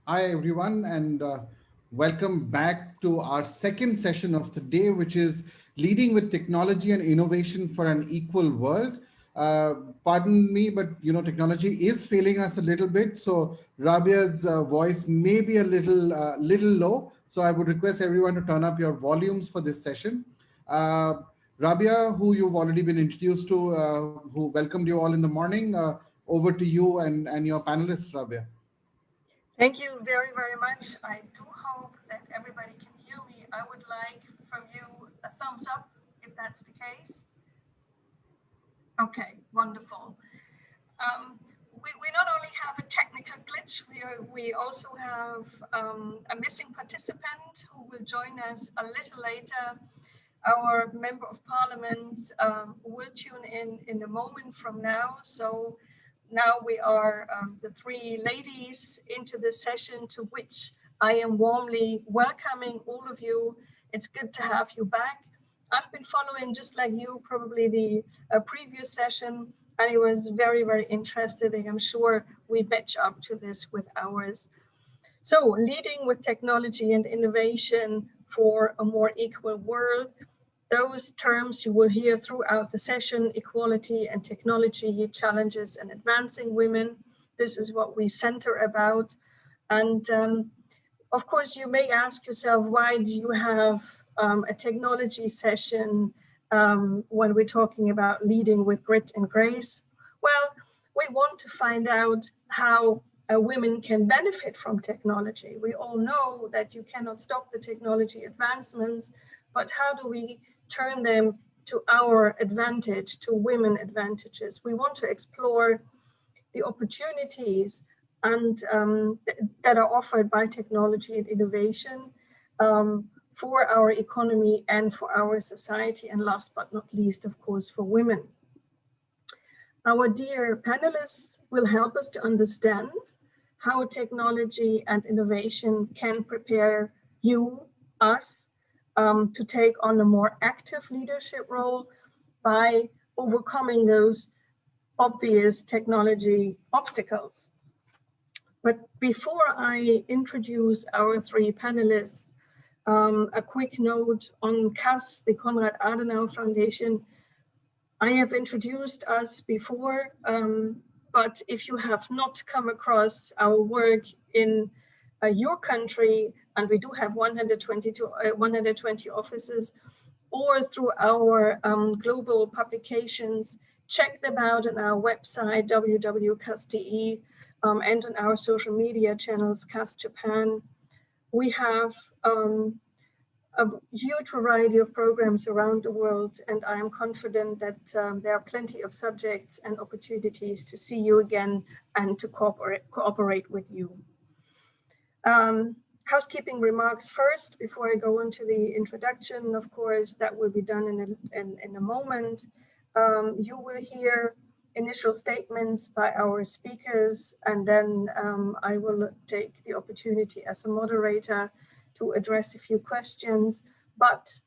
Hi, everyone, and welcome back to our second session of the day, which is Leading with Technology and Innovation for an Equal World. Pardon me, but technology is failing us a little bit, so Rabia's voice may be a little low. So I would request everyone to turn up your volumes for this session. Uh, Rabia, who you've already been introduced to, who welcomed you all in the morning, over to you and your panelists, Rabia. Thank you very, very much. I do hope that everybody can hear me. I would like from you a thumbs up if that's the case. Okay, wonderful. We not only have a technical glitch, we also have a missing participant who will join us a little later. Our member of parliament will tune in a moment from now. So now we are the three ladies into this session, to which I am warmly welcoming all of you. It's good to have you back. I've been following, just like you, probably the previous session, and I was very, very interested, and I'm sure we match up to this with ours. So, leading with technology and innovation for a more equal world. Those terms you will hear throughout the session: equality and technology, challenges and advancing women. This is what we center about. And of course, you may ask yourself, why do you have a technology session when we're talking about leading with grit and grace? Well, we want to find out how women can benefit from technology. We all know that you cannot stop the technology advancements, but how do we turn them to our advantage, to women advantages? We want to explore the opportunities and that are offered by technology and innovation for our economy and for our society, and last but not least, of course, for women. Our dear panelists will help us to understand how technology and innovation can prepare you, us, to take on a more active leadership role by overcoming those obvious technology obstacles. But before I introduce our three panelists, a quick note on CAS, the Konrad-Adenauer Foundation. I have introduced us before, but if you have not come across our work in your country, and we do have 120 offices, or through our global publications, check them out on our website, www.cas.de, and on our social media channels, CAS Japan. We have a huge variety of programs around the world, and I am confident that there are plenty of subjects and opportunities to see you again and to cooperate with you. Housekeeping remarks first, before I go into the introduction. Of course, that will be done in a moment. You will hear initial statements by our speakers, and then I will take the opportunity as a moderator to address a few questions. But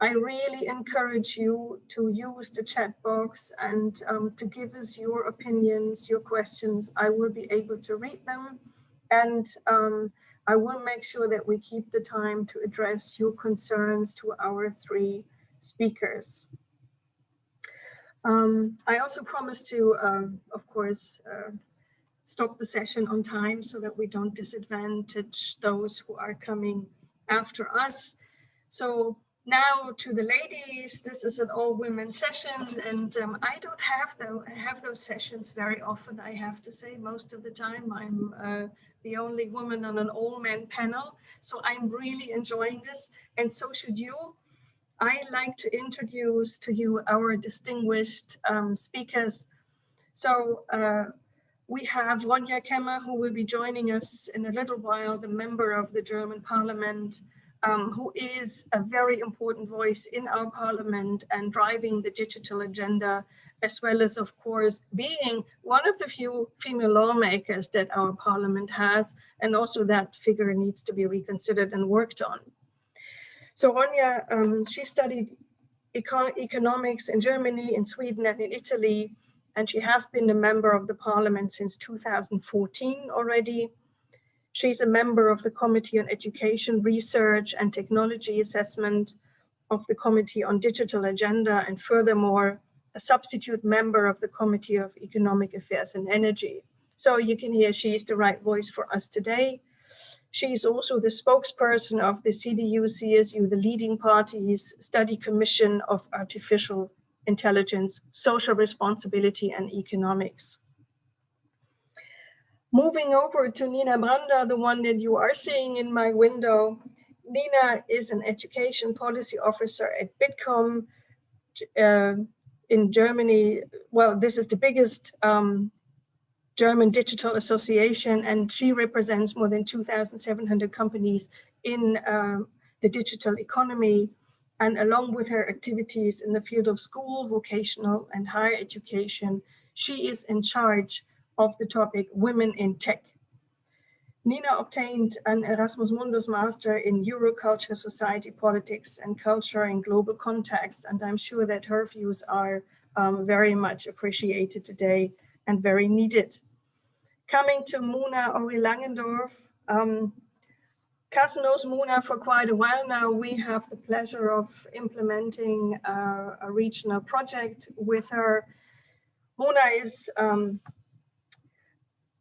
I really encourage you to use the chat box and to give us your opinions, your questions. I will be able to read them, and I will make sure that we keep the time to address your concerns to our three speakers. I also promise to, of course, stop the session on time so that we don't disadvantage those who are coming after us. So now to the ladies, this is an all-women session, and I don't have those sessions very often, I have to say. Most of the time I'm the only woman on an all-men panel, so I'm really enjoying this, and so should you. I like to introduce to you our distinguished speakers. So we have Ronja Kemmer, who will be joining us in a little while, the member of the German Parliament, who is a very important voice in our Parliament and driving the digital agenda, as well as, of course, being one of the few female lawmakers that our Parliament has, and also that figure needs to be reconsidered and worked on. So Ronja, she studied economics in Germany, in Sweden, and in Italy, and she has been a member of the Parliament since 2014 already. She's a member of the Committee on Education, Research and Technology Assessment, of the Committee on Digital Agenda, and furthermore, a substitute member of the Committee of Economic Affairs and Energy. So you can hear she is the right voice for us today. She is also the spokesperson of the CDU-CSU, the leading party's study commission of artificial intelligence, social responsibility and economics. Moving over to Nina Branda, the one that you are seeing in my window. Nina is an education policy officer at Bitkom in Germany. Well, this is the biggest German digital association, and she represents more than 2,700 companies in the digital economy. And along with her activities in the field of school, vocational and higher education, she is in charge of the topic Women in Tech. Nina obtained an Erasmus Mundus Master in Euroculture, Society, Politics and Culture in Global Context, and I'm sure that her views are very much appreciated today and very needed. Coming to Muna Ori-Langendorf, Cas knows Muna for quite a while now. We have the pleasure of implementing a regional project with her. Muna is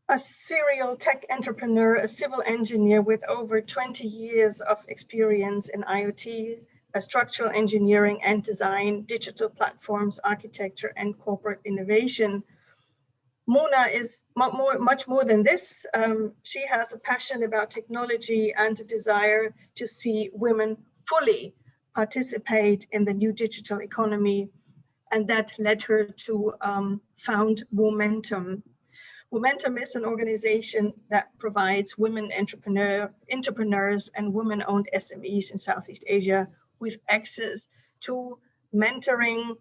a serial tech entrepreneur, a civil engineer with over 20 years of experience in IoT, structural engineering and design, digital platforms, architecture, and corporate innovation. Mona is much more than this. She has a passion about technology and a desire to see women fully participate in the new digital economy. And that led her to found Momentum. Momentum is an organization that provides women entrepreneurs and women-owned SMEs in Southeast Asia with access to mentoring,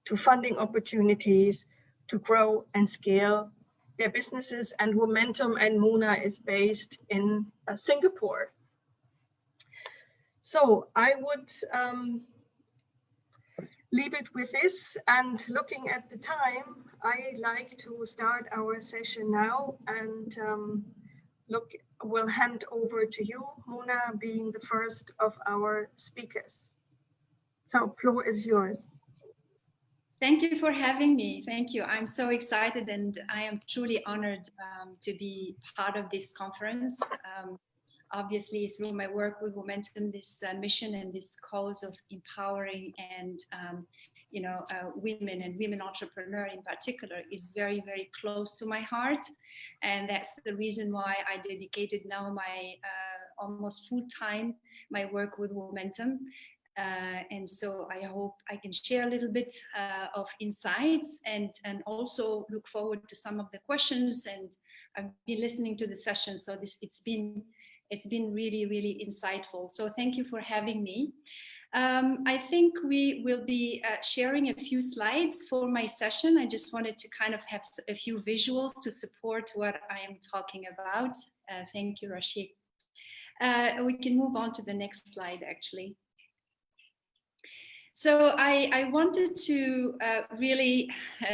to funding opportunities, to grow and scale their businesses. And Momentum and Muna is based in Singapore. So I would leave it with this, and looking at the time, I like to start our session now, and we'll hand over to you, Mona, being the first of our speakers. So floor is yours. Thank you for having me. Thank you. I'm so excited, and I am truly honored to be part of this conference. Obviously, through my work with Momentum, this mission and this cause of empowering and women and women entrepreneurs in particular is very, very close to my heart. And that's the reason why I dedicated now my almost full time my work with Momentum. And so I hope I can share a little bit of insights and also look forward to some of the questions. And I've been listening to the session, so it's been really, really insightful. So thank you for having me. I think we will be sharing a few slides for my session. I just wanted to kind of have a few visuals to support what I am talking about. Thank you, Rashid. We can move on to the next slide, actually. So I wanted to really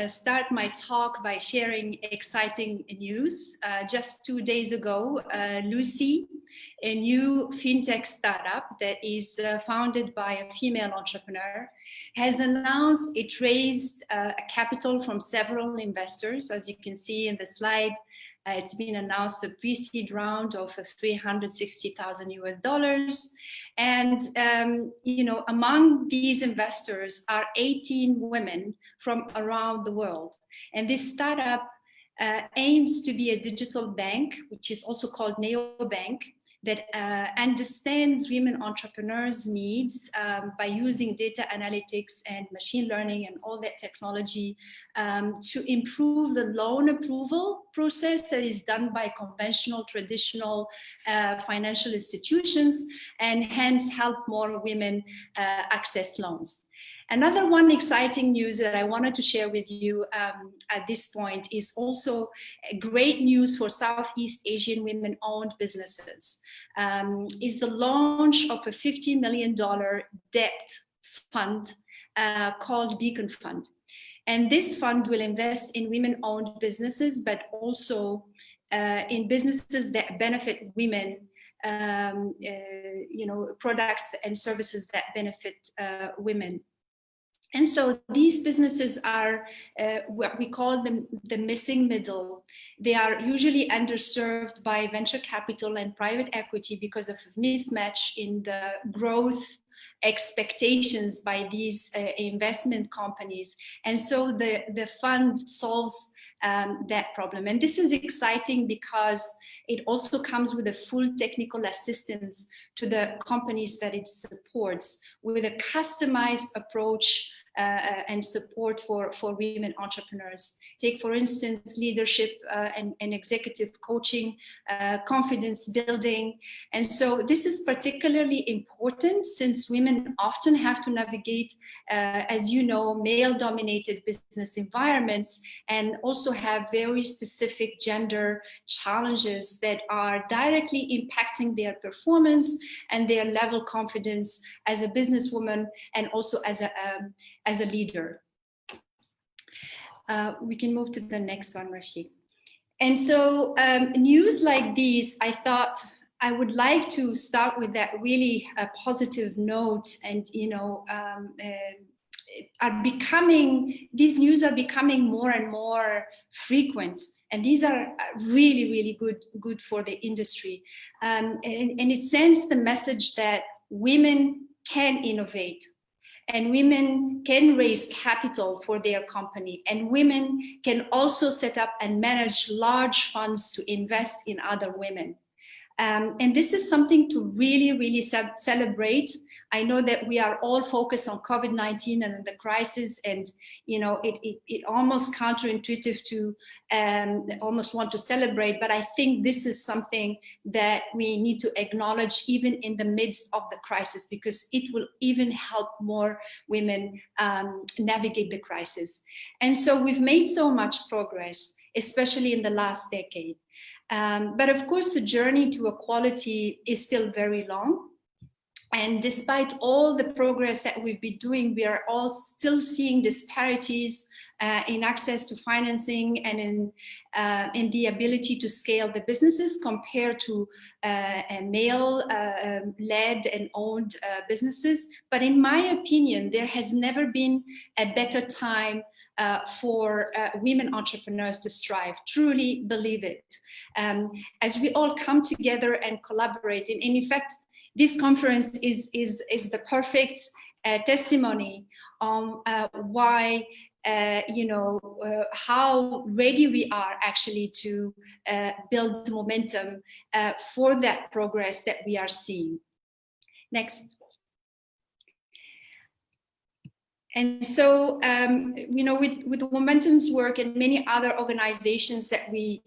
start my talk by sharing exciting news. Just 2 days ago, Lucy, a new fintech startup that is founded by a female entrepreneur, has announced it raised capital from several investors. As you can see in the slide, it's been announced a pre-seed round of $360,000 US. And, among these investors are 18 women from around the world. And this startup aims to be a digital bank, which is also called neobank, that understands women entrepreneurs' needs by using data analytics and machine learning and all that technology to improve the loan approval process that is done by conventional, traditional financial institutions, and hence help more women access loans. Another one exciting news that I wanted to share with you at this point is also great news for Southeast Asian women-owned businesses, is the launch of a $50 million debt fund called Beacon Fund. And this fund will invest in women-owned businesses, but also in businesses that benefit women, products and services that benefit women. And so these businesses are what we call the missing middle. They are usually underserved by venture capital and private equity because of mismatch in the growth expectations by these investment companies. And so the fund solves that problem. And this is exciting because it also comes with a full technical assistance to the companies that it supports, with a customized approach and support for women entrepreneurs. Take, for instance, leadership and executive coaching, confidence building. And so this is particularly important since women often have to navigate, as you know, male-dominated business environments, and also have very specific gender challenges that are directly impacting their performance and their level of confidence as a businesswoman and also as a leader. We can move to the next one, Rashid. And so news like these, I thought I would like to start with that really positive note. And, these news are becoming more and more frequent. And these are really, really good for the industry. And it sends the message that women can innovate, and women can raise capital for their company, and women can also set up and manage large funds to invest in other women. And this is something to really, really celebrate. I know that we are all focused on COVID-19 and the crisis, and it almost counterintuitive to almost want to celebrate, but I think this is something that we need to acknowledge even in the midst of the crisis, because it will even help more women navigate the crisis. And so we've made so much progress, especially in the last decade. But of course, the journey to equality is still very long. And despite all the progress that we've been doing, we are all still seeing disparities in access to financing and in the ability to scale the businesses compared to male-led and owned businesses. But in my opinion, there has never been a better time for women entrepreneurs to strive. Truly believe it. As we all come together and collaborate, and in fact, this conference is the perfect testimony on why, how ready we are actually to build momentum for that progress that we are seeing. Next. And so, with Momentum's work and many other organizations that we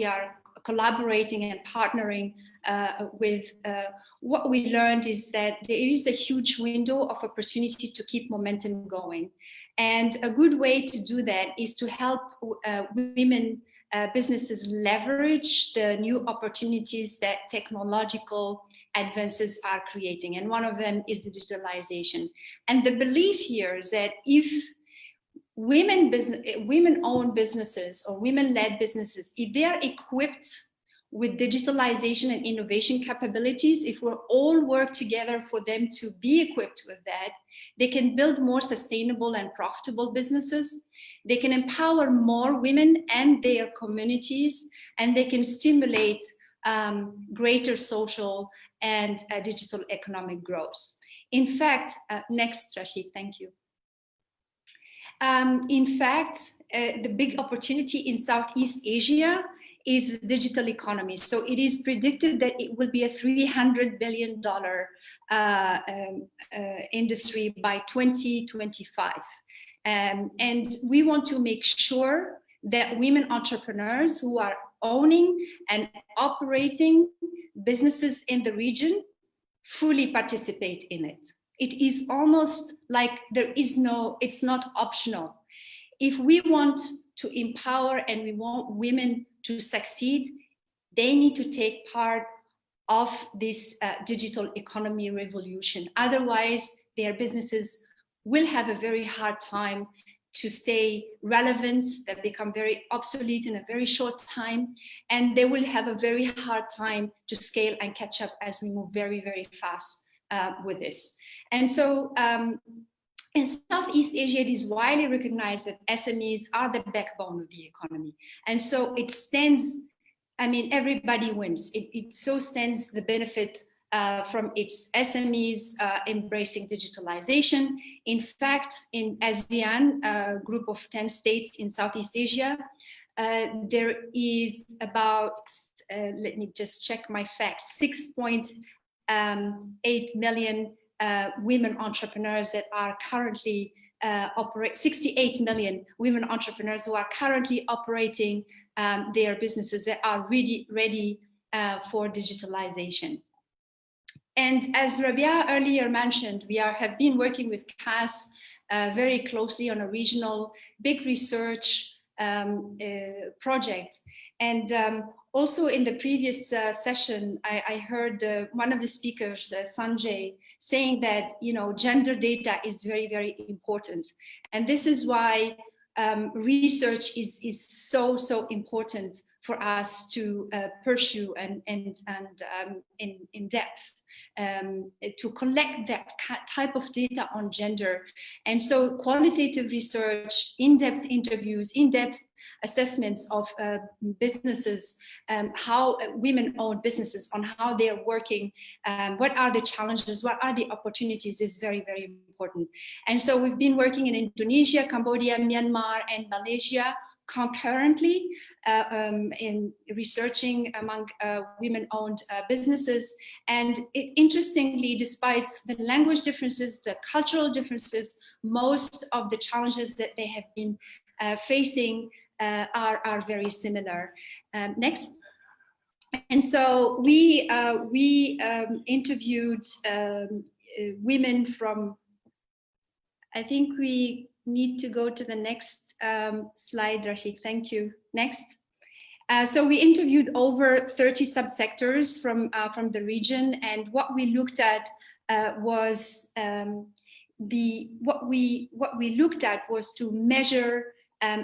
are collaborating and partnering with, what we learned is that there is a huge window of opportunity to keep momentum going. And a good way to do that is to help women businesses leverage the new opportunities that technological advances are creating. And one of them is digitalization. And the belief here is that if women-owned businesses or women-led businesses, if they are equipped with digitalization and innovation capabilities, if we'll all work together for them to be equipped with that, they can build more sustainable and profitable businesses. They can empower more women and their communities, and they can stimulate greater social and digital economic growth. In fact, next, Rashid, thank you. In fact, the big opportunity in Southeast Asia is the digital economy. So it is predicted that it will be a $300 billion industry by 2025. And we want to make sure that women entrepreneurs who are owning and operating businesses in the region fully participate in it. It is almost like it's not optional. If we want to empower and we want women to succeed, they need to take part of this digital economy revolution. Otherwise, their businesses will have a very hard time to stay relevant, that become very obsolete in a very short time, and they will have a very hard time to scale and catch up as we move very, very fast with this. And so in Southeast Asia, it is widely recognized that SMEs are the backbone of the economy. And so it stands, I mean, everybody wins. It so stands the benefit from its SMEs embracing digitalization. In fact, in ASEAN, a group of 10 states in Southeast Asia, there is about, let me just check my facts, 6.8 million women entrepreneurs that are currently 68 million women entrepreneurs who are currently operating their businesses that are really ready for digitalization. And as Rabia earlier mentioned, we have been working with CAS very closely on a regional big research project. And also in the previous session, I heard one of the speakers, Sanjay, saying that, you know, gender data is very, very important. And this is why research is so important for us to pursue and in depth. To collect that type of data on gender. And so qualitative research, in-depth interviews, in-depth assessments of businesses, how women-owned businesses, on how they're working, what are the challenges, what are the opportunities is very, very important. And so we've been working in Indonesia, Cambodia, Myanmar, and Malaysia concurrently in researching among women-owned businesses. And interestingly, despite the language differences, the cultural differences, most of the challenges that they have been facing are very similar. Next. And so we interviewed women from, I think we need to go to the next slide, Rashid, thank you. Next. So we interviewed over 30 subsectors from the region, and what we looked at was to measure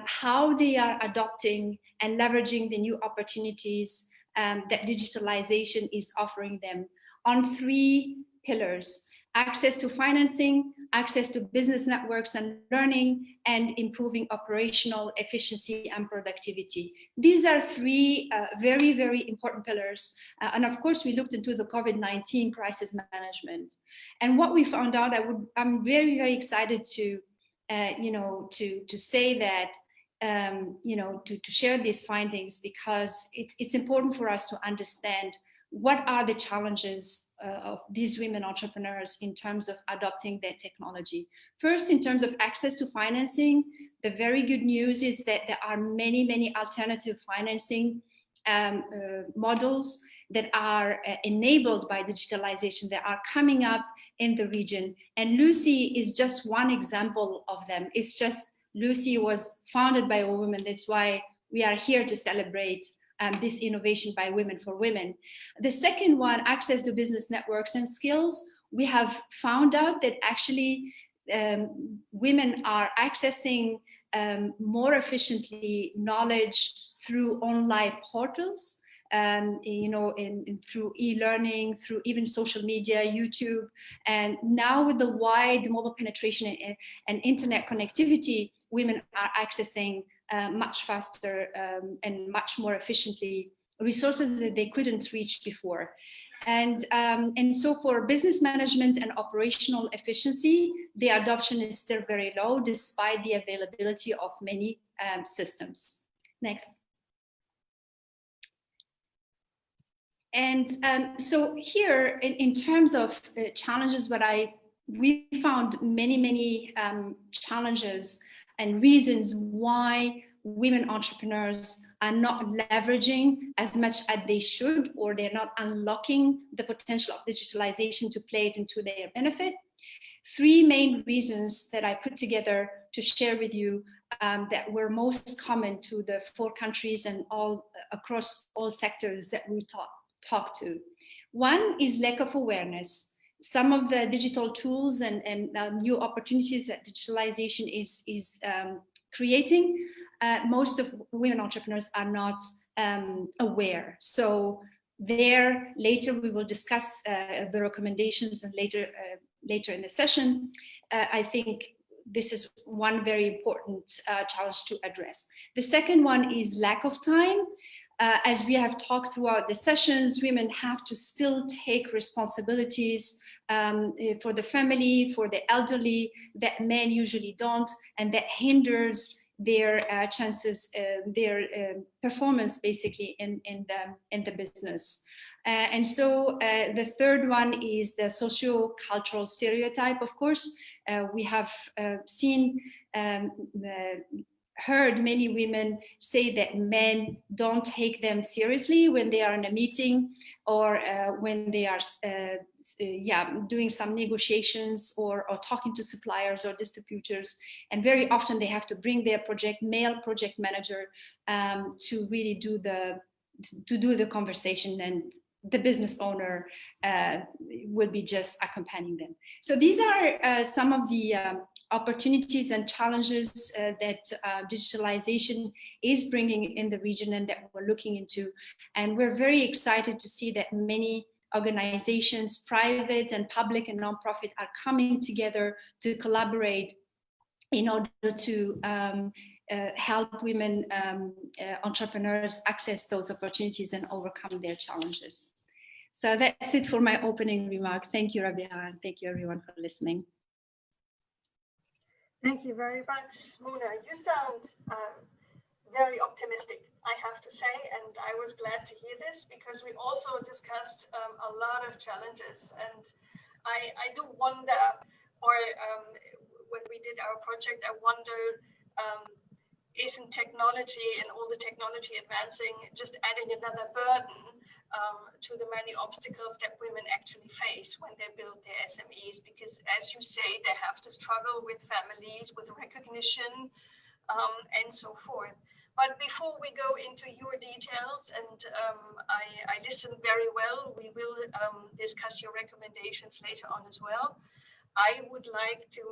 how they are adopting and leveraging the new opportunities that digitalization is offering them on 3 pillars: access to financing, access to business networks and learning, and improving operational efficiency and productivity. These are 3 very, very important pillars. And of course, we looked into the COVID-19 crisis management. And what we found out, I'm very, very excited to, to say that, to share these findings, because it's important for us to understand what are the challenges of these women entrepreneurs in terms of adopting their technology. First, in terms of access to financing, the very good news is that there are many, many alternative financing models that are enabled by digitalization that are coming up in the region. And Lucy is just one example of them. It's just, Lucy was founded by a woman. That's why we are here to celebrate this innovation by women for women. The second one, access to business networks and skills. We have found out that actually women are accessing more efficiently knowledge through online portals, through e-learning, through even social media, YouTube. And now with the wide mobile penetration and internet connectivity, women are accessing much faster and much more efficiently resources that they couldn't reach before. And so for business management and operational efficiency, the adoption is still very low despite the availability of many systems. Next. And so here, in terms of challenges, we found many challenges and reasons why women entrepreneurs are not leveraging as much as they should, or they're not unlocking the potential of digitalization to play it into their benefit. 3 main reasons that I put together to share with you that were most common to the 4 countries and all across all sectors that we talk to. One is lack of awareness. some of the digital tools and new opportunities that digitalization is creating, most of women entrepreneurs are not aware. So there, later we will discuss the recommendations, and later in the session, I think this is one very important challenge to address. The second one is lack of time. As we have talked throughout the sessions, women have to still take responsibilities for the family, for the elderly, that men usually don't, and that hinders their chances, their performance, basically in the business. And so the third one is the socio-cultural stereotype. Of course, we have seen heard many women say that men don't take them seriously when they are in a meeting, or when they are doing some negotiations or talking to suppliers or distributors. And very often they have to bring their male project manager to really do the conversation, and the business owner will be just accompanying them. So these are some of the opportunities and challenges that digitalization is bringing in the region, and that we're looking into. And we're very excited to see that many organizations, private and public and nonprofit, are coming together to collaborate in order to help women entrepreneurs access those opportunities and overcome their challenges. So that's it for my opening remark. Thank you, Rabia, and thank you everyone for listening. Thank you very much, Mona. You sound very optimistic, I have to say, and I was glad to hear this, because we also discussed a lot of challenges, and I do wonder, or when we did our project, I wonder, isn't technology and all the technology advancing just adding another burden to the many obstacles that women actually face when they build their SMEs? Because as you say, they have to struggle with families, with recognition, and so forth. But before we go into your details, and I listened very well, we will discuss your recommendations later on as well. I would like to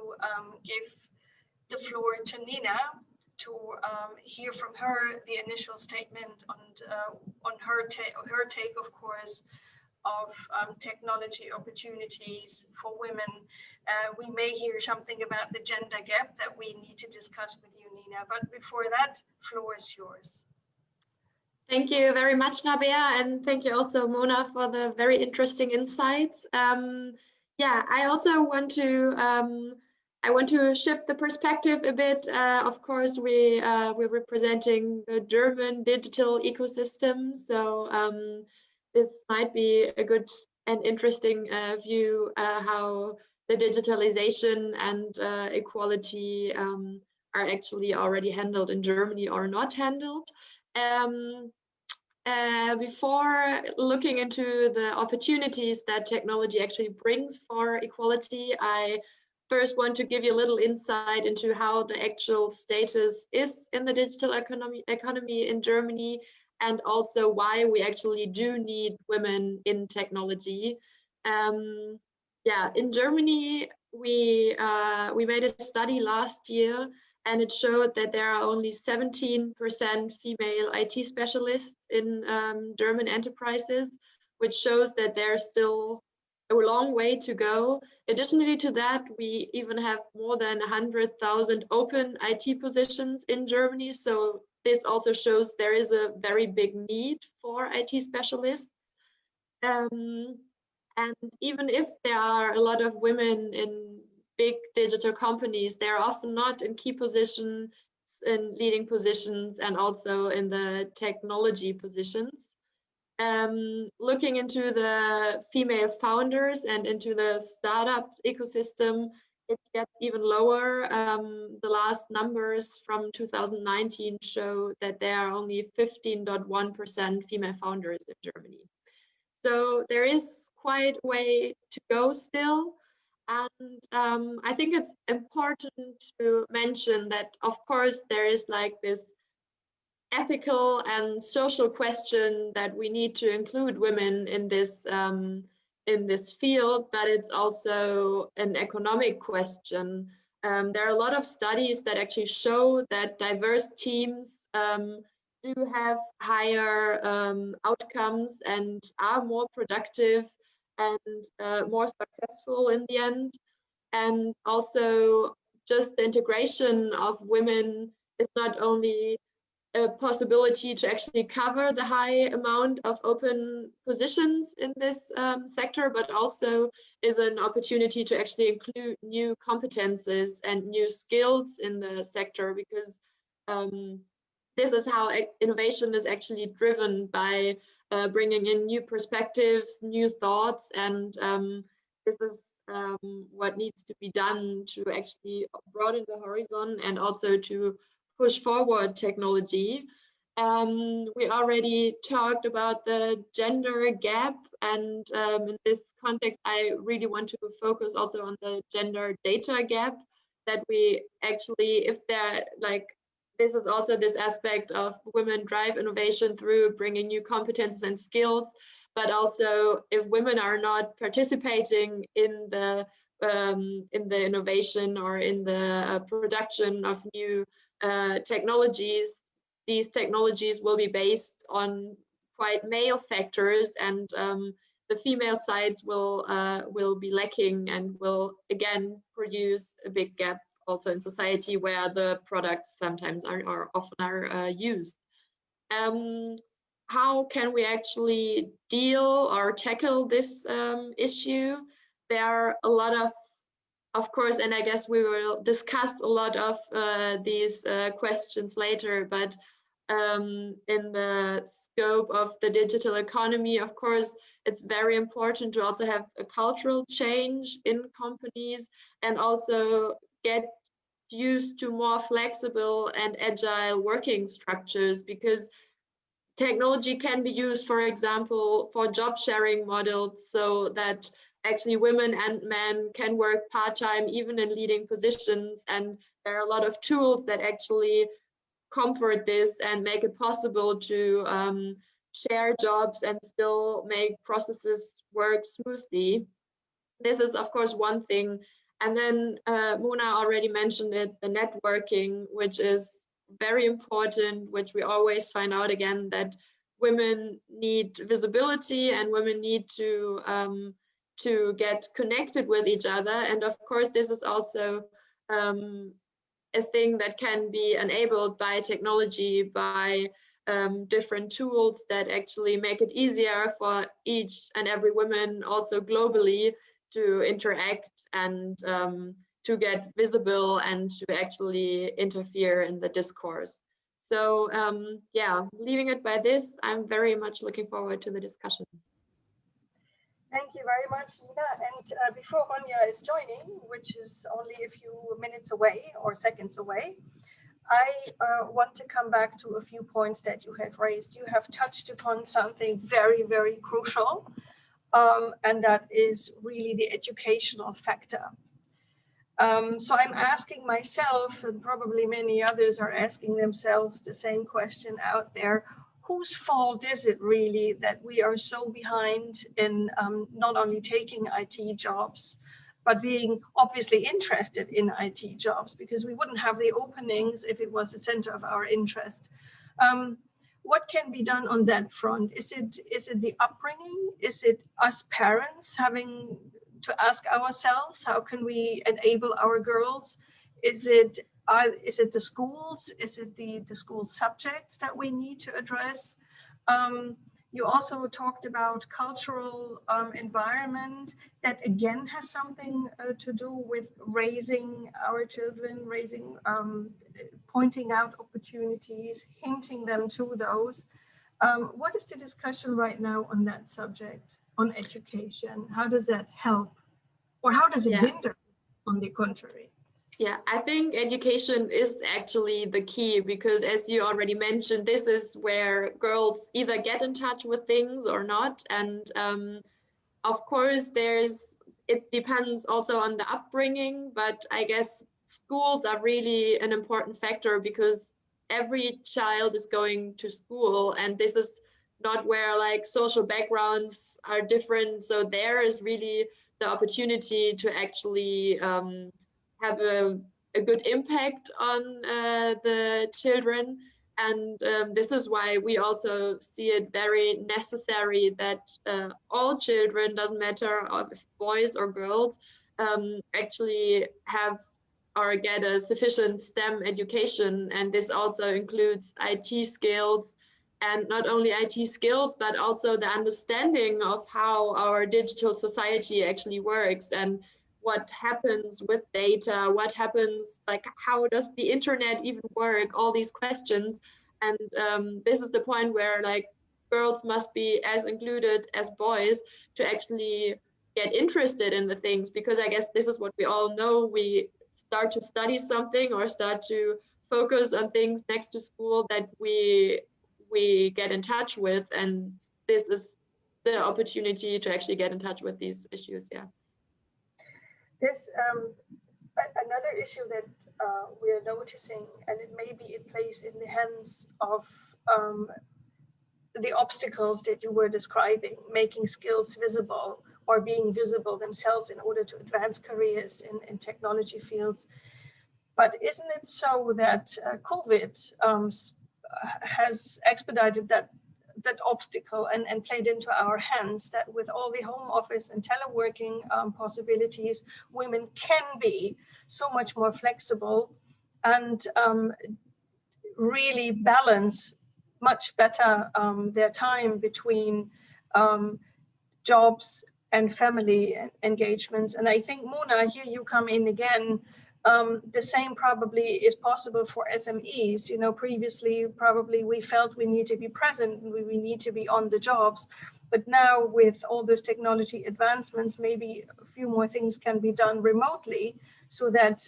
give the floor to Nina to hear from her the initial statement on her take, of course, of technology opportunities for women. We may hear something about the gender gap that we need to discuss with you, Nina. But before that, floor is yours. Thank you very much, Rabea, and thank you also, Mona, for the very interesting insights. Yeah, I also want to shift the perspective a bit. Of course, we're representing the German digital ecosystem, so this might be a good and interesting view how the digitalization and equality are actually already handled in Germany or not handled. Before looking into the opportunities that technology actually brings for equality, I first want to give you a little insight into how the actual status is in the digital economy in Germany, and also why we actually do need women in technology. Yeah, in Germany, we made a study last year, and it showed that there are only 17% female IT specialists in German enterprises, which shows that there's still a long way to go. Additionally to that, we even have more than 100,000 open IT positions in Germany. So this also shows there is a very big need for IT specialists. And even if there are a lot of women in big digital companies, they're often not in key positions, in leading positions, and also in the technology positions. Looking into the female founders and into the startup ecosystem, it gets even lower. The last numbers from 2019 show that there are only 15.1% female founders in Germany. So there is quite a way to go still. And I think it's important to mention that, of course, there is like this ethical and social question that we need to include women in this in this field, but it's also an economic question. There are a lot of studies that actually show that diverse teams do have higher outcomes and are more productive and more successful in the end. And also just the integration of women is not only a possibility to actually cover the high amount of open positions in this sector, but also is an opportunity to actually include new competences and new skills in the sector, because this is how innovation is actually driven, by bringing in new perspectives, new thoughts, and this is what needs to be done to actually broaden the horizon and also to push forward technology. We already talked about the gender gap, and in this context, I really want to focus also on the gender data gap, that we actually, if they're like, this is also this aspect of women drive innovation through bringing new competences and skills, but also if women are not participating in the innovation or in the production of new technologies, these technologies will be based on quite male factors, and the female sides will be lacking and will again produce a big gap also in society where the products sometimes are often used. How can we actually deal or tackle this issue? There are a lot of course, and I guess we will discuss a lot of these questions later, but in the scope of the digital economy, of course, it's very important to also have a cultural change in companies and also get used to more flexible and agile working structures, because technology can be used, for example, for job sharing models, so that actually women and men can work part-time even in leading positions, and there are a lot of tools that actually comfort this and make it possible to share jobs and still make processes work smoothly. This is of course one thing. And then Mona already mentioned it, the networking, which is very important, which we always find out again, that women need visibility and women need to get connected with each other. And of course, this is also a thing that can be enabled by technology, by different tools that actually make it easier for each and every woman, also globally, to interact and to get visible and to actually interfere in the discourse. So yeah, leaving it by this, I'm very much looking forward to the discussion. Thank you very much, Nina. And before Ronja is joining, which is only a few minutes away or seconds away, I want to come back to a few points that you have raised. You have touched upon something very, very crucial, and that is really the educational factor. So I'm asking myself, and probably many others are asking themselves the same question out there: whose fault is it really that we are so behind in not only taking IT jobs, but being obviously interested in IT jobs, because we wouldn't have the openings if it was the center of our interest. What can be done on that front? Is it the upbringing? Is it us parents having to ask ourselves, how can we enable our girls? Is it the schools? Is it the school subjects that we need to address? You also talked about cultural environment. That again has something to do with raising our children, pointing out opportunities, hinting them to those. What is the discussion right now on that subject, on education? How does that help? Or how does it hinder, on the contrary? Yeah, I think education is actually the key, because as you already mentioned, this is where girls either get in touch with things or not. And of course, it depends also on the upbringing, but I guess schools are really an important factor, because every child is going to school, and this is not where like social backgrounds are different. So there is really the opportunity to actually have a good impact on the children. And this is why we also see it very necessary that all children, doesn't matter if boys or girls, actually have or get a sufficient STEM education. And this also includes IT skills, and not only IT skills, but also the understanding of how our digital society actually works and what happens with data, what happens, like how does the internet even work, all these questions. And this is the point where like girls must be as included as boys to actually get interested in the things, because I guess this is what we all know. We start to study something or start to focus on things next to school that we get in touch with, and this is the opportunity to actually get in touch with these issues. Yeah. There's another issue that we are noticing, and it plays in the hands of the obstacles that you were describing, making skills visible or being visible themselves in order to advance careers in technology fields. But isn't it so that COVID has expedited that obstacle and played into our hands, that with all the home office and teleworking possibilities, women can be so much more flexible and really balance much better their time between jobs and family engagements. And I think, Mona, here you come in again. The same probably is possible for SMEs. You know, previously, probably we felt we need to be present and we need to be on the jobs. But now with all those technology advancements, maybe a few more things can be done remotely, so that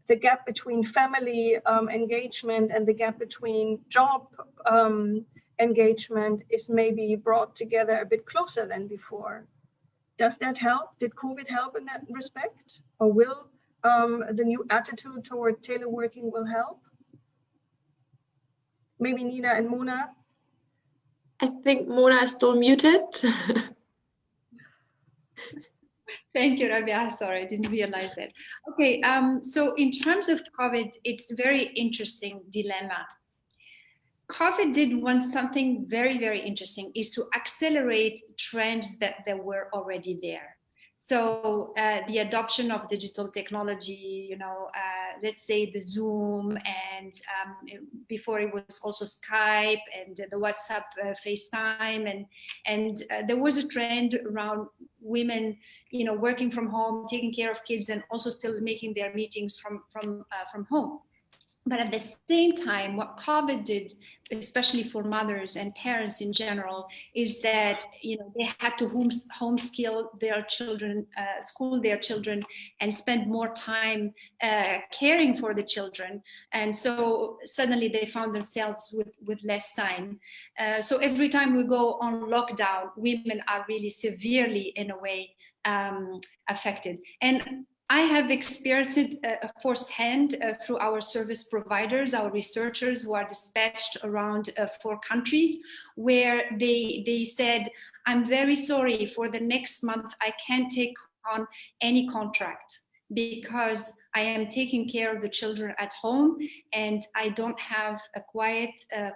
the gap between family engagement and the gap between job engagement is maybe brought together a bit closer than before. Does that help? Did COVID help in that respect? Or will the new attitude toward teleworking will help? Maybe Nina and Mona? I think Mona is still muted. Thank you, Rabia. Sorry, I didn't realize that. Okay, so in terms of COVID, it's a very interesting dilemma. COVID did something very, very interesting, is to accelerate trends that were already there. So the adoption of digital technology, you know, let's say the Zoom, and before it was also Skype and the WhatsApp, FaceTime, and there was a trend around women, you know, working from home, taking care of kids, and also still making their meetings from home. But at the same time, what COVID did, especially for mothers and parents in general, is that, you know, they had to homeskill their children, school their children, and spend more time caring for the children. And so suddenly they found themselves with less time. So every time we go on lockdown, women are really severely, in a way, affected. And I have experienced it firsthand through our service providers, our researchers who are dispatched around 4 countries, where they said, I'm very sorry, for the next month, I can't take on any contract because I am taking care of the children at home and I don't have a quiet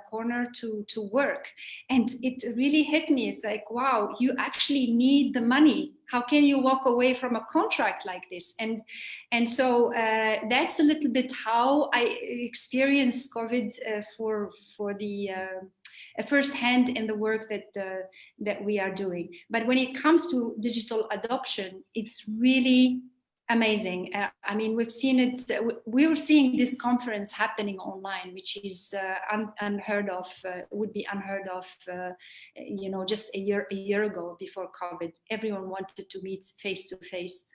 corner to work. And it really hit me. It's like, wow, you actually need the money. How can you walk away from a contract like this? And so that's a little bit how I experienced COVID for the firsthand in the work that we are doing. But when it comes to digital adoption, it's really amazing. I mean, we've seen it. We're seeing this conference happening online, which is unheard of. Would be unheard of, you know, just a year ago before COVID. Everyone wanted to meet face to face.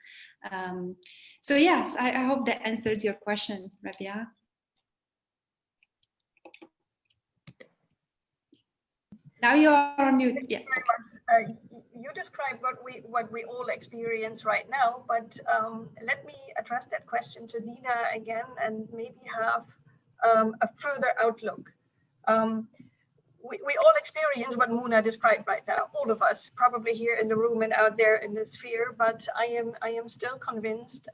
So yeah, I hope that answered your question, Rabia. Now you are on mute. Yeah. You described what we all experience right now, but let me address that question to Nina again and maybe have a further outlook. we all experience what Muna described right now, all of us, probably here in the room and out there in the sphere, but I am still convinced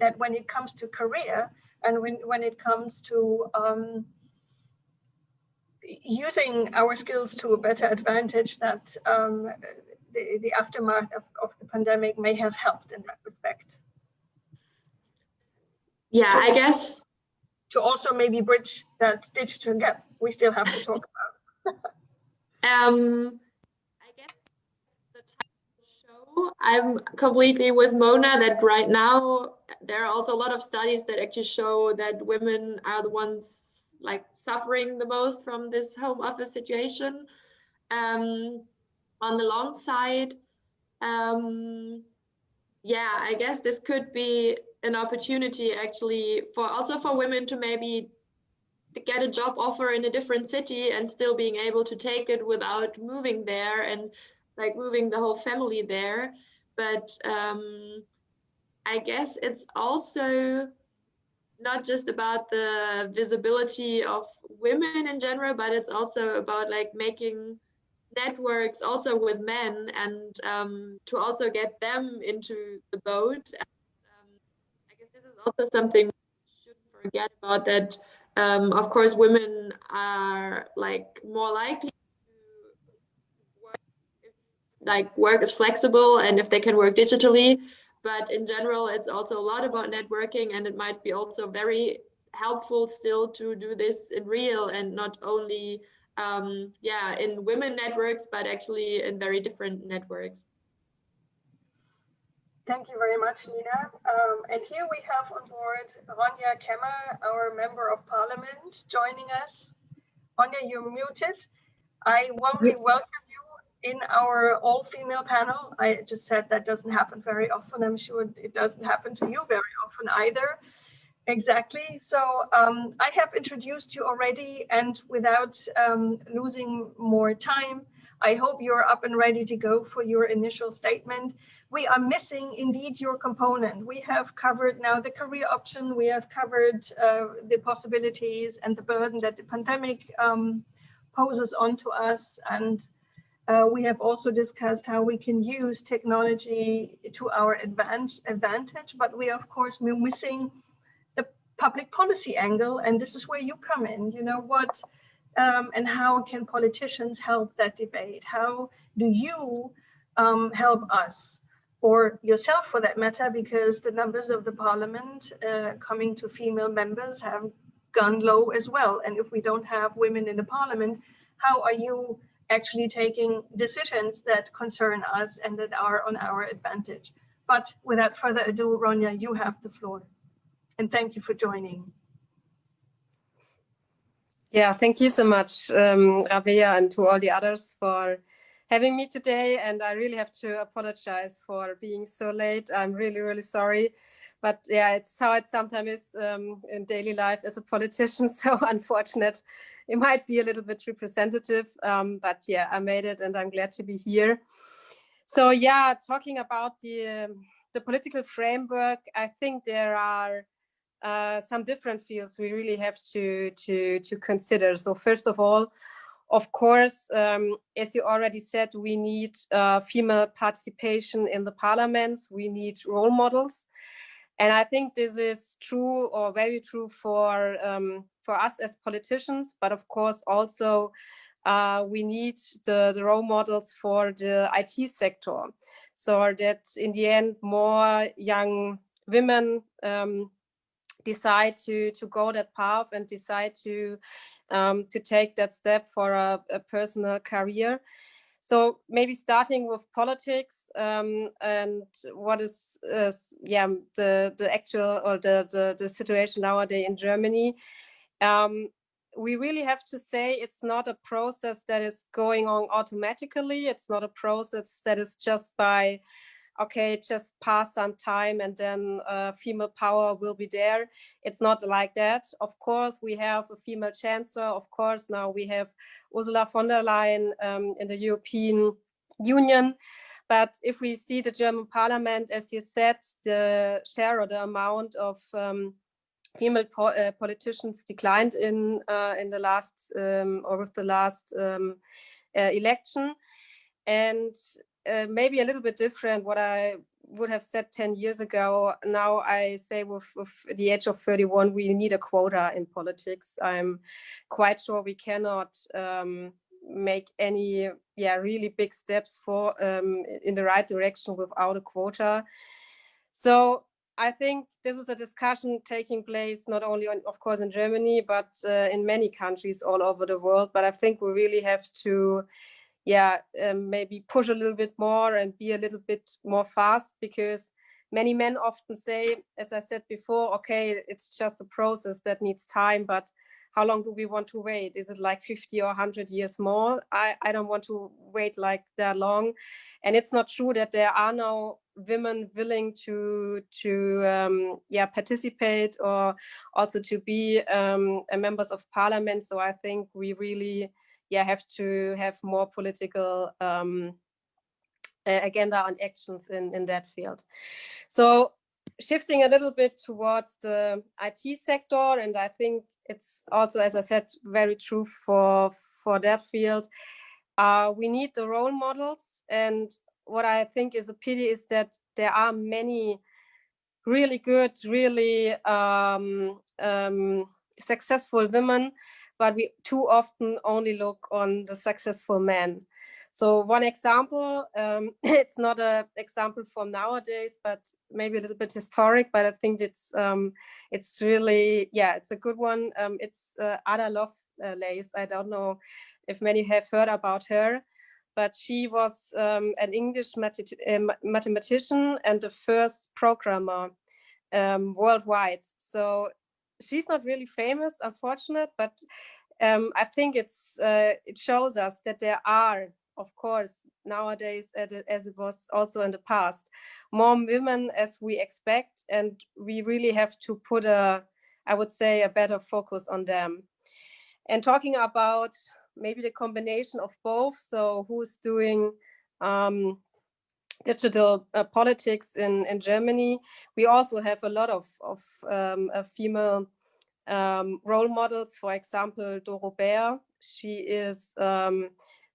that when it comes to career and when it comes to using our skills to a better advantage, that the aftermath of the pandemic may have helped in that respect. Yeah, I guess. To also maybe bridge that digital gap we still have to talk about. I guess the title of the show, I'm completely with Mona that right now there are also a lot of studies that actually show that women are the ones like suffering the most from this home office situation. On the long side, yeah, I guess this could be an opportunity actually for women to maybe get a job offer in a different city and still being able to take it without moving there and like moving the whole family there. But I guess it's also not just about the visibility of women in general, but it's also about like making networks also with men and to also get them into the boat. And, I guess this is also something we shouldn't forget about, that of course women are like more likely to work if like work is flexible and if they can work digitally, but in general it's also a lot about networking, and it might be also very helpful still to do this in real and not only yeah, in women networks, but actually in very different networks. Thank you very much, Nina. And here we have on board Ronja Kemmer, our Member of Parliament, joining us. Ronja, you're muted. I warmly welcome you in our all-female panel. I just said that doesn't happen very often. I'm sure it doesn't happen to you very often either. Exactly. So I have introduced you already, and without losing more time, I hope you're up and ready to go for your initial statement. We are missing indeed your component. We have covered now the career option. We have covered the possibilities and the burden that the pandemic poses onto us. And we have also discussed how we can use technology to our advantage, but we of course we're missing the public policy angle, and this is where you come in. You know what, and how can politicians help that debate? How do you help us, or yourself for that matter, because the numbers of the parliament coming to female members have gone low as well. And if we don't have women in the parliament, how are you actually taking decisions that concern us and that are on our advantage? But without further ado, Ronja, you have the floor. And thank you for joining. Yeah, thank you so much, Rabea, and to all the others for having me today. And I really have to apologize for being so late. I'm really, really sorry. But yeah, it's how it sometimes is in daily life as a politician. So unfortunate. It might be a little bit representative, but yeah, I made it and I'm glad to be here. So yeah, talking about the political framework, I think there are some different fields we really have to consider. So first of all, of course, as you already said, we need female participation in the parliaments. We need role models. And I think this is true, or very true, for us as politicians, but of course also we need the role models for the IT sector, so that in the end more young women decide to go that path and decide to take that step for a personal career. So maybe starting with politics and what is the actual, or the situation nowadays in Germany. We really have to say it's not a process that is going on automatically. It's not a process that is just by, okay, just pass some time and then female power will be there. It's not like that. Of course, we have a female chancellor. Of course, now we have Ursula von der Leyen in the European Union. But if we see the German parliament, as you said, the share or the amount of female politicians declined in the last or with the last election, and maybe a little bit different what I would have said 10 years ago. Now I say with the age of 31, we need a quota in politics. I'm quite sure we cannot make any really big steps for in the right direction without a quota. So I think this is a discussion taking place not only of course in Germany, but in many countries all over the world. But I think we really have to maybe push a little bit more and be a little bit more fast, because many men often say, as I said before, okay, it's just a process that needs time, but how long do we want to wait? Is it like 50 or 100 years more? I don't want to wait like that long. And it's not true that there are now women willing to participate or also to be members of parliament. So I think we really have to have more political agenda and actions in that field. So shifting a little bit towards the IT sector, and I think it's also, as I said, very true for that field. We need the role models, and what I think is a pity is that there are many really good, really successful women, but we too often only look on the successful men. So one example, it's not an example from nowadays, but maybe a little bit historic, but I think it's really, it's a good one. It's Ada Lovelace. I don't know if many have heard about her, but she was an English mathematician and the first programmer worldwide. So she's not really famous, unfortunate, but I think it shows us that there are, of course, nowadays, as it was also in the past, more women as we expect, and we really have to put I would say, a better focus on them. And talking about maybe the combination of both, so who's doing digital politics in Germany, we also have a lot of female role models. For example, Doro Bär, she is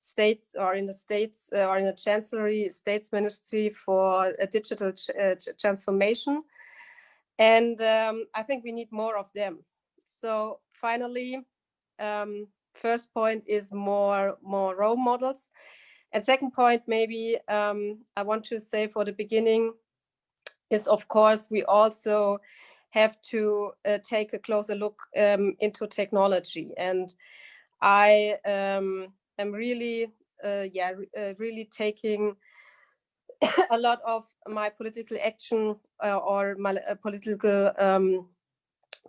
states or in the states or in the Chancellery States Ministry for a digital transformation, and I think we need more of them. So finally, first point is more role models. And second point, maybe I want to say for the beginning is, of course, we also have to take a closer look into technology. And I am really, really taking a lot of my political action or my political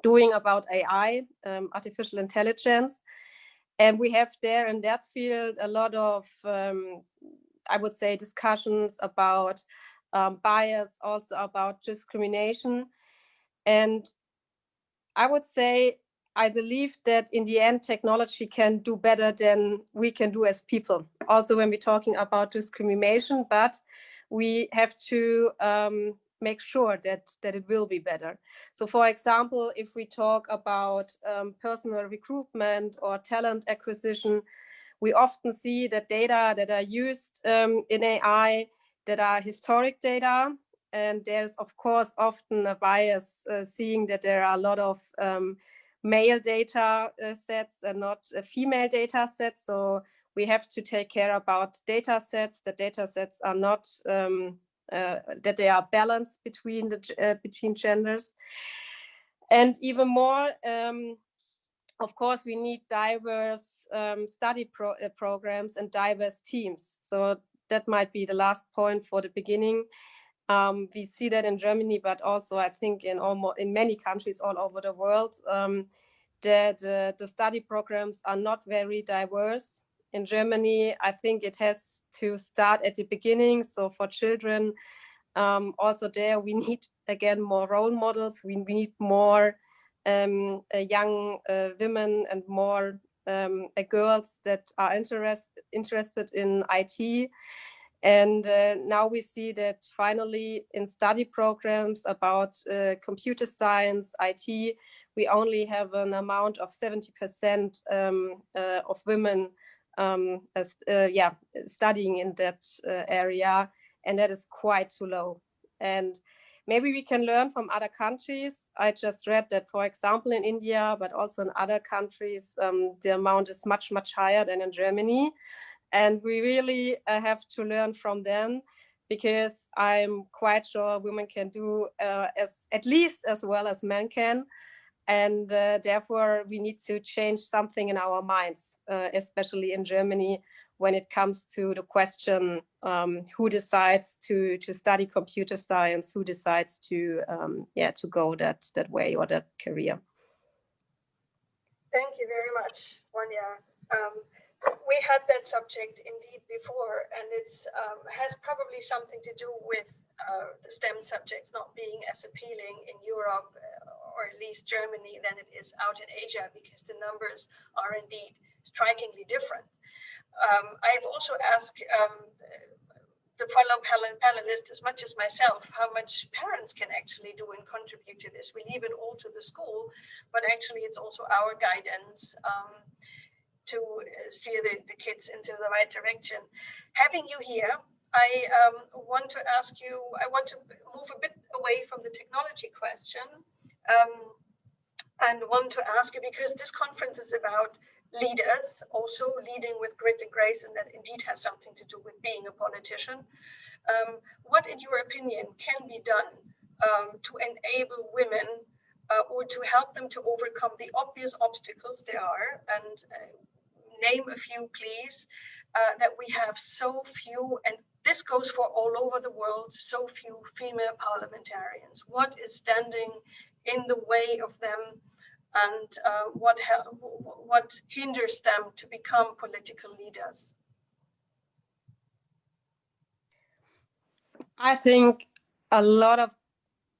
doing about AI, artificial intelligence. And we have there in that field a lot of, I would say, discussions about bias, also about discrimination. And I would say, I believe that in the end, technology can do better than we can do as people. Also, when we're talking about discrimination, but we have to make sure that it will be better. So for example, if we talk about personal recruitment or talent acquisition, we often see that data that are used in AI that are historic data. And there's, of course, often a bias seeing that there are a lot of male data sets and not female data sets. So we have to take care about data sets. The data sets are not, that they are balanced between between genders. And even more, of course, we need diverse study programs and diverse teams. So that might be the last point for the beginning. We see that in Germany, but also I think in many countries all over the world, that the study programs are not very diverse. In Germany, I think it has to start at the beginning. So for children, also there we need, again, more role models. We need more young women and more girls that are interested in IT. And now we see that finally in study programs about computer science, IT, we only have an amount of 70% of women studying in that area, and that is quite too low. And maybe we can learn from other countries. I just read that, for example, in India, but also in other countries, the amount is much, much higher than in Germany. And we really have to learn from them, because I'm quite sure women can do at least as well as men can. And therefore, we need to change something in our minds, especially in Germany, when it comes to the question, who decides to study computer science, who decides to go that way or that career. Thank you very much, Vanya. We had that subject indeed before, and it's has probably something to do with the STEM subjects not being as appealing in Europe, or at least Germany, than it is out in Asia, because the numbers are indeed strikingly different. I've also asked the fellow panelists, as much as myself, how much parents can actually do and contribute to this. We leave it all to the school, but actually it's also our guidance to steer the kids into the right direction. Having you here, I want to ask you, I want to move a bit away from the technology question, and want to ask you, because this conference is about leaders, also leading with grit and grace, and that indeed has something to do with being a politician. What, in your opinion, can be done to enable women or to help them to overcome the obvious obstacles there are? And name a few, please, that we have so few, and this goes for all over the world, so few female parliamentarians. What is standing in the way of them, and what hinders them to become political leaders? I think a lot of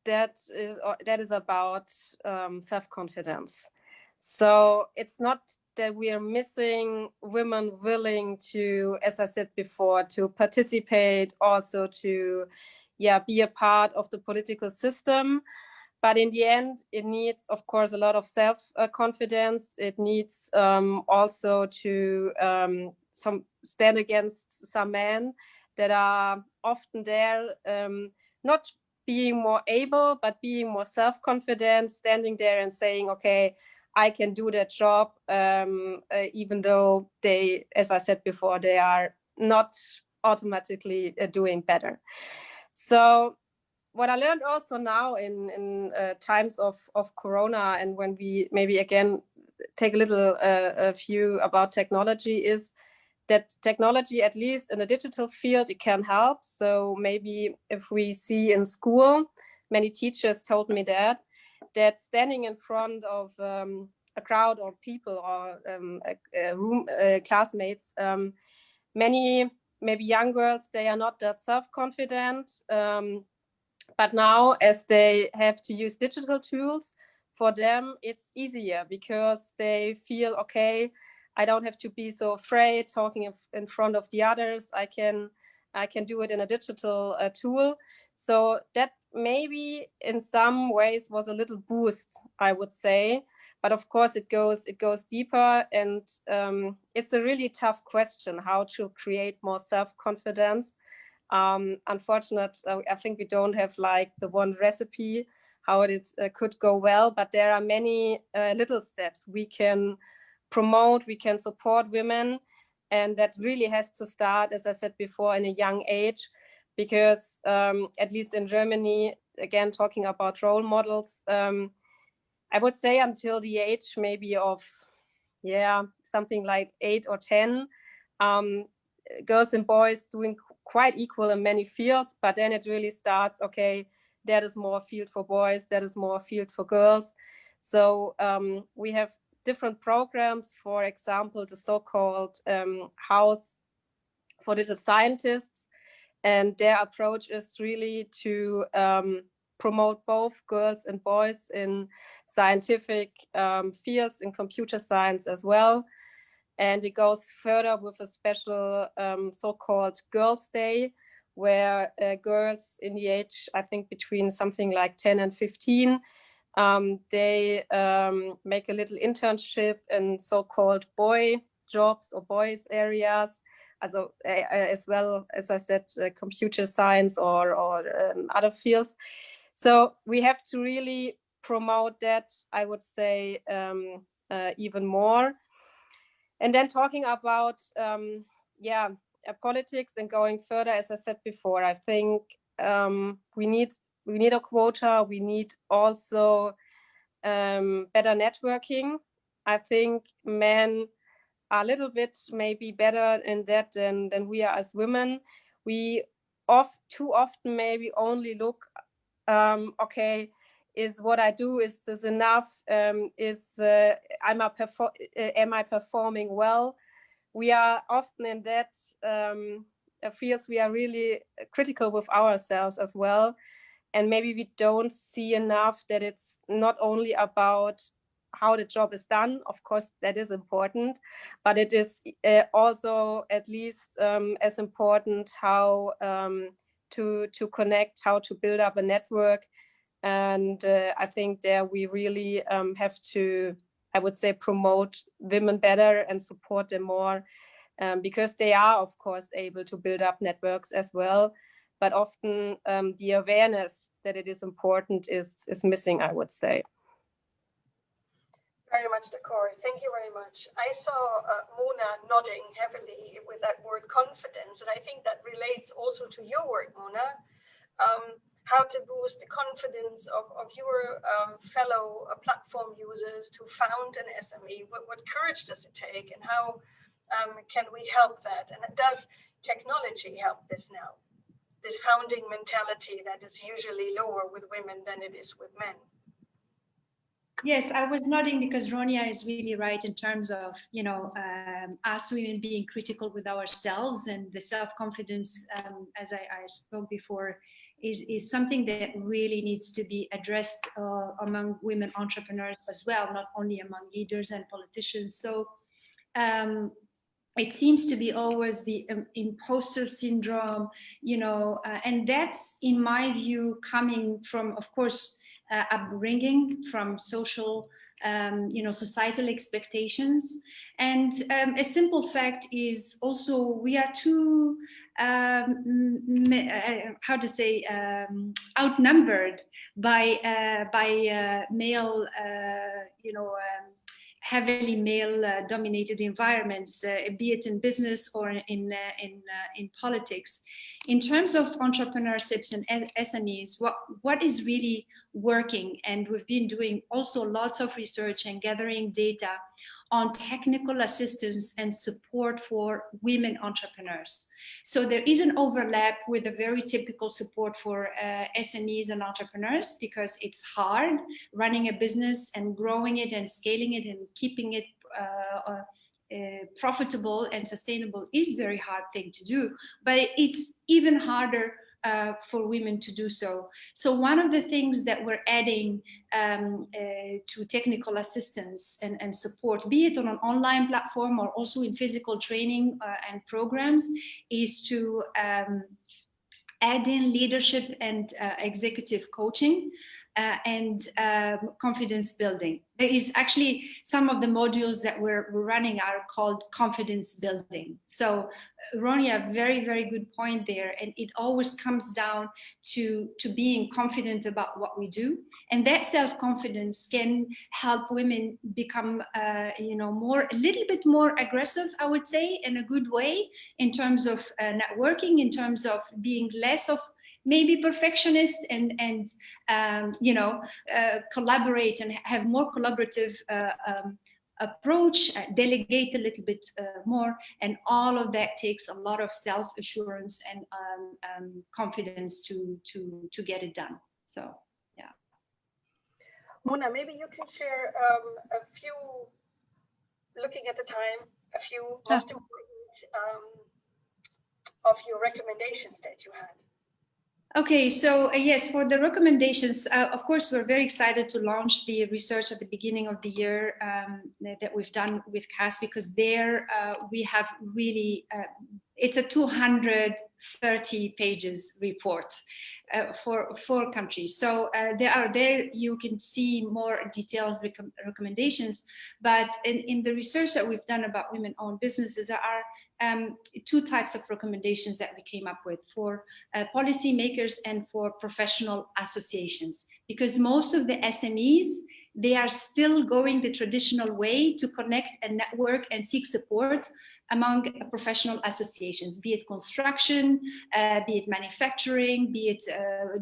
that is about self-confidence. So it's not that we are missing women willing to, as I said before, to participate, also to be a part of the political system. But in the end, it needs, of course, a lot of self-confidence. It needs also to stand against some men that are often there, not being more able, but being more self-confident, standing there and saying, okay, I can do that job, even though they, as I said before, they are not automatically doing better. So what I learned also now in times of Corona, and when we maybe again take a little view about technology, is that technology, at least in the digital field, it can help. So maybe if we see in school, many teachers told me that standing in front of a crowd or people or classmates, many maybe young girls, they are not that self-confident. But now, as they have to use digital tools, for them it's easier, because they feel, okay, I don't have to be so afraid talking in front of the others. I can do it in a digital tool. So that maybe in some ways was a little boost, I would say. But of course, it goes deeper, and it's a really tough question, how to create more self-confidence. Unfortunately, I think we don't have like the one recipe how it could go well, but there are many little steps we can promote, we can support women, and that really has to start, as I said before, in a young age, because at least in Germany, again, talking about role models, I would say until the age maybe of, something like 8 or 10, girls and boys doing quite equal in many fields, but then it really starts, okay, that is more field for boys, that is more field for girls. So we have different programs, for example, the so-called House for Little Scientists, and their approach is really to promote both girls and boys in scientific fields, in computer science as well. And it goes further with a special so-called Girls' Day, where girls in the age, I think between something like 10 and 15, They make a little internship in so-called boy jobs or boys areas, as well as I said, computer science or other fields. So we have to really promote that, I would say, even more. And then talking about politics and going further, as I said before, I think we need a quota. We need also better networking. I think men are a little bit maybe better in that than we are as women. We too often maybe only look, okay, is what I do, is this enough? Am I performing well? We are often in that fields, we are really critical with ourselves as well. And maybe we don't see enough that it's not only about how the job is done. Of course, that is important, but it is also at least as important how to connect, how to build up a network. And I think there we really have to, I would say, promote women better and support them more, because they are, of course, able to build up networks as well. But often the awareness that it is important is missing, I would say. Very much, Corey. Thank you very much. I saw Mona nodding heavily with that word confidence, and I think that relates also to your work, Mona. How to boost the confidence of your fellow platform users to found an SME. What courage does it take, and how can we help that? And does technology help this now? This founding mentality that is usually lower with women than it is with men. Yes, I was nodding because Ronia is really right in terms of, us women being critical with ourselves, and the self-confidence, as I spoke before, is something that really needs to be addressed among women entrepreneurs as well, not only among leaders and politicians. So it seems to be always the imposter syndrome, and that's, in my view, coming from, of course, upbringing, from social, societal expectations. And a simple fact is also we are too, outnumbered by male, heavily male-dominated environments, be it in business or in politics. In terms of entrepreneurships and SMEs, what is really working, and we've been doing also lots of research and gathering data on technical assistance and support for women entrepreneurs. So there is an overlap with a very typical support for SMEs and entrepreneurs, because it's hard running a business and growing it and scaling it and keeping it profitable and sustainable is a very hard thing to do, but it's even harder for women to do so. So one of the things that we're adding to technical assistance and support, be it on an online platform or also in physical training and programs, is to add in leadership and executive coaching and confidence building. There is actually some of the modules that we're running are called confidence building. So Ronia, very, very good point there. And it always comes down to being confident about what we do. And that self-confidence can help women become, a little bit more aggressive, I would say, in a good way, in terms of networking, in terms of being less of maybe perfectionist and collaborate and have more collaborative approach, delegate a little bit more, and all of that takes a lot of self-assurance and confidence to get it done. So yeah. Mona, maybe you can share a few, looking at the time, a few most important of your recommendations that you had. Okay, so yes, for the recommendations, of course, we're very excited to launch the research at the beginning of the year that we've done with CAS, because there we have really, it's a 200 30 pages report for 4 countries. So there you can see more detailed recommendations. But in the research that we've done about women-owned businesses, there are 2 types of recommendations that we came up with for policymakers and for professional associations, because most of the SMEs, they are still going the traditional way to connect and network and seek support among professional associations, be it construction, be it manufacturing, be it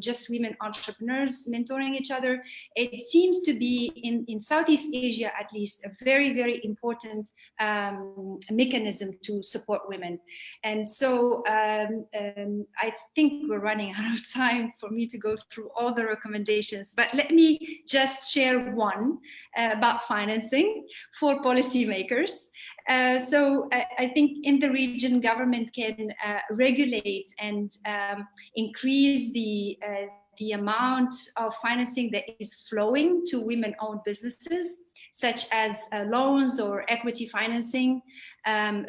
just women entrepreneurs mentoring each other. It seems to be in Southeast Asia, at least, a very, very important mechanism to support women. And so I think we're running out of time for me to go through all the recommendations, but let me just share one about financing for policymakers. So I think in the region, government can regulate and increase the amount of financing that is flowing to women-owned businesses, such as loans or equity financing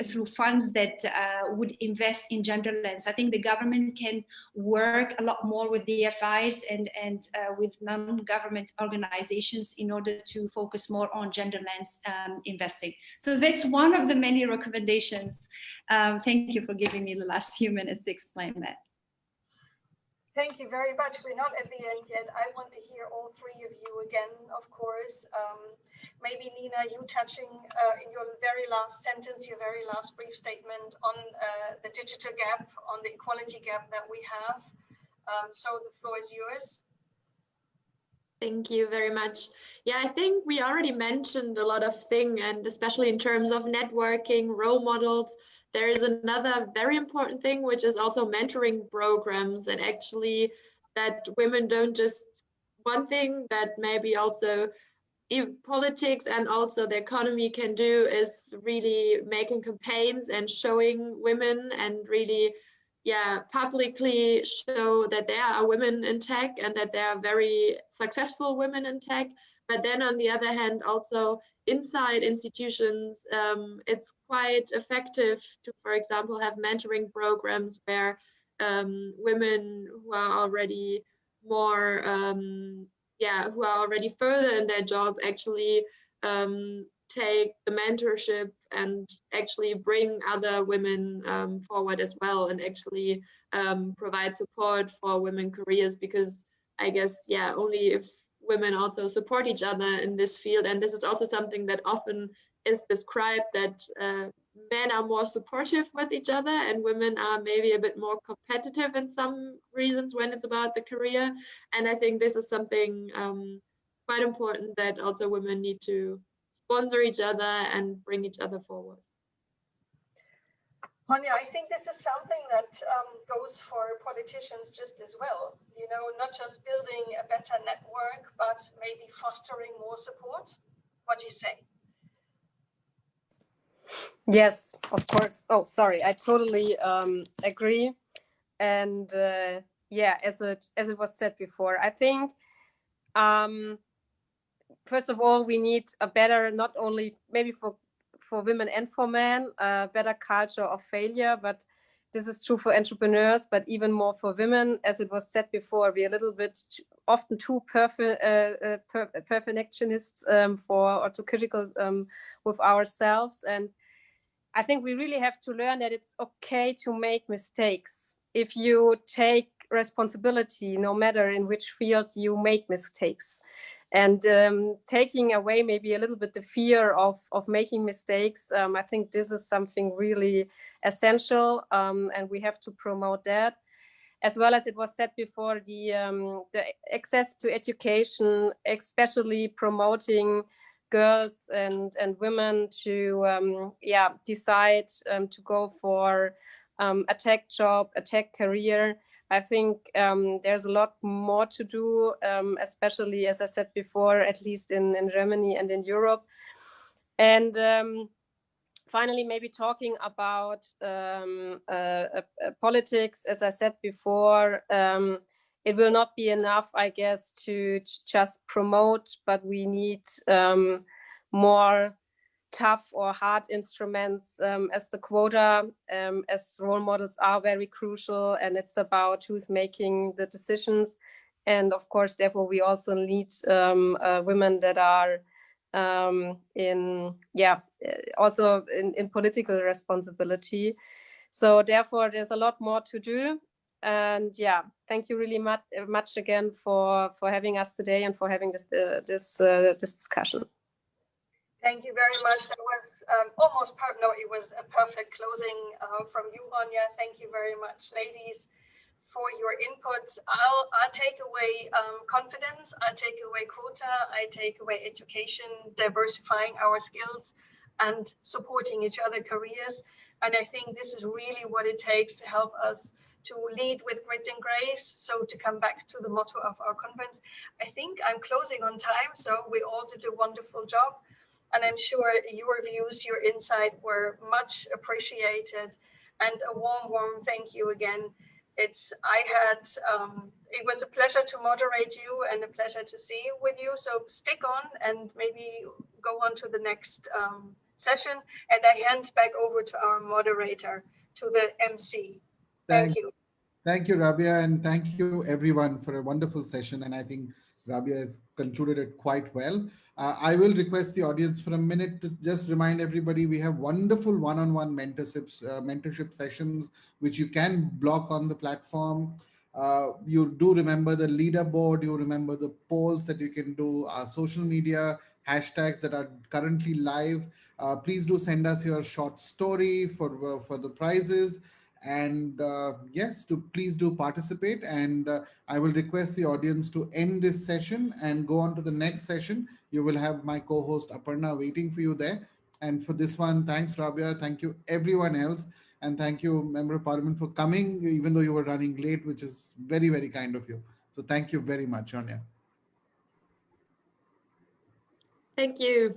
through funds that would invest in gender lens. I think the government can work a lot more with the DFIs and with non-government organizations in order to focus more on gender lens investing. So that's one of the many recommendations. Thank you for giving me the last few minutes to explain that. Thank you very much. We're not at the end yet. I want to hear all 3 of you again, of course. Maybe Nina, you touching in your very last sentence, your very last brief statement on the digital gap, on the equality gap that we have. So the floor is yours. Thank you very much. Yeah, I think we already mentioned a lot of things, and especially in terms of networking, role models. There is another very important thing, which is also mentoring programs, and actually that women don't just, one thing that maybe also if politics and also the economy can do is really making campaigns and showing women and really, yeah, publicly show that there are women in tech and that there are very successful women in tech. But then on the other hand, also inside institutions, it's quite effective to, for example, have mentoring programs where women who are already more, who are already further in their job actually take the mentorship and actually bring other women forward as well, and actually provide support for women careers, because I guess, yeah, only if women also support each other in this field, and this is also something that often is described, that men are more supportive with each other and women are maybe a bit more competitive in some reasons when it's about the career. And I think this is something quite important, that also women need to sponsor each other and bring each other forward. Honja, I think this is something that goes for politicians just as well. You know, not just building a better network, but maybe fostering more support. What do you say? Yes, of course. Oh, sorry. I totally agree. And yeah, as it was said before, I think first of all, we need a better, not only maybe for women and for men, better culture of failure, but this is true for entrepreneurs, but even more for women. As it was said before, we're a little bit often too perfectionists or too critical with ourselves. And I think we really have to learn that it's okay to make mistakes. If you take responsibility, no matter in which field, you make mistakes. And taking away maybe a little bit the fear of making mistakes, I think this is something really essential, and we have to promote that. As well as it was said before, the access to education, especially promoting girls and women to decide to go for a tech job, a tech career. I think there's a lot more to do, especially, as I said before, at least in Germany and in Europe. And finally, maybe talking about politics, as I said before, it will not be enough, I guess, to just promote, but we need more tough or hard instruments, as the quota, as role models are very crucial, and it's about who's making the decisions. And of course, therefore, we also need women that are also in political responsibility. So therefore, there's a lot more to do. And yeah, thank you really much again for having us today and for having this discussion. Thank you very much. That was almost perfect. No, it was a perfect closing from you, Anya. Thank you very much, ladies, for your inputs. I'll take away confidence. I take away quota. I take away education, diversifying our skills, and supporting each other careers. And I think this is really what it takes to help us to lead with grit and grace. So to come back to the motto of our conference, I think I'm closing on time. So we all did a wonderful job. And I'm sure your views, your insight were much appreciated. And a warm thank you again. It was a pleasure to moderate you and a pleasure to see you with you. So stick on and maybe go on to the next session. And I hand back over to our moderator, to the MC. Thank you. Thank you, Rabia, and thank you everyone for a wonderful session. And I think Rabia has concluded it quite well. I will request the audience for a minute to just remind everybody we have wonderful one-on-one mentorship sessions, which you can block on the platform. You do remember the leaderboard, you remember the polls that you can do, our social media hashtags that are currently live. Please do send us your short story for the prizes. And yes, please do participate. And I will request the audience to end this session and go on to the next session. You will have my co-host Aparna waiting for you there. And for this one, thanks, Rabia. Thank you, everyone else. And thank you, Member of Parliament, for coming, even though you were running late, which is very, very kind of you. So thank you very much, Anya. Thank you.